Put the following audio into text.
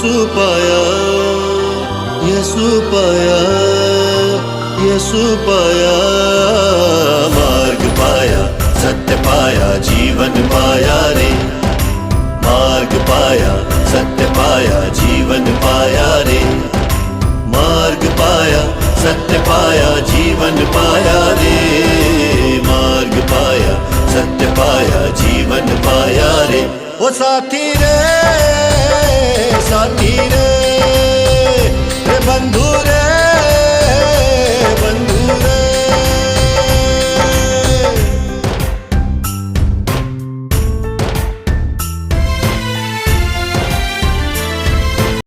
यसु पाया, यसु पाया, यसु पाया। मार्ग पाया, सत्य पाया, जीवन पाया रे। मार्ग पाया, सत्य पाया, जीवन पाया रे। मार्ग पाया, सत्य पाया, जीवन पाया रे। मार्ग पाया, सत्य पाया, जीवन पाया रे। ओ साथी रे, साथी रे।